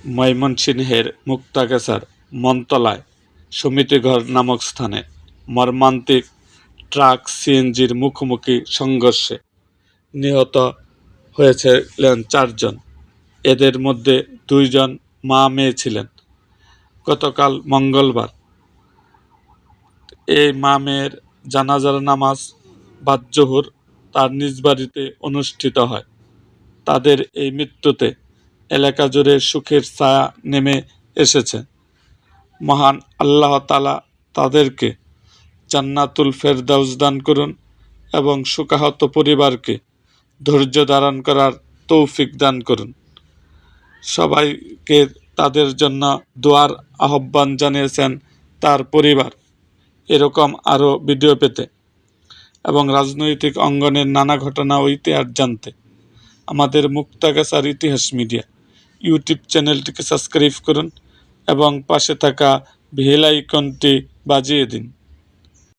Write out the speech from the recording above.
ময়মনসিংহের মুক্তাগাছার মনতলায় সমিতিঘর নামক স্থানে মর্মান্তিক ট্রাক সিএনজির মুখোমুখি সংঘর্ষে নিহত হয়েছিলেন 4 জন। এদের মধ্যে 2 জন মা-মেয়ে ছিলেন। গতকাল মঙ্গলবার এই মা-মেয়ের জানাজার নামাজ বাদ জোহর তার নিজ বাড়িতে অনুষ্ঠিত হয়। তাদের এই মৃত্যুতে এলাকা জুড়ে শোকের ছায়া নেমে এসেছে। মহান আল্লাহ তাআলা তাদেরকে জান্নাতুল ফেরদাউস দান করুন এবং শোকাহত পরিবারকে ধৈর্য ধারণ করার তৌফিক দান করুন। সবাইকে তাদের জন্য দোয়ার আহ্বান জানিয়েছেন তার পরিবার। এরকম আরও ভিডিও পেতে এবং রাজনৈতিক অঙ্গনের নানা ঘটনা ও ইতিহাস জানতে আমাদের মুক্তাগাছার ইতিহাস মিডিয়া ইউটিউব চ্যানেলটিকে সাবস্ক্রাইব করুন এবং পাশে থাকা বেল আইকনটি বাজিয়ে দিন।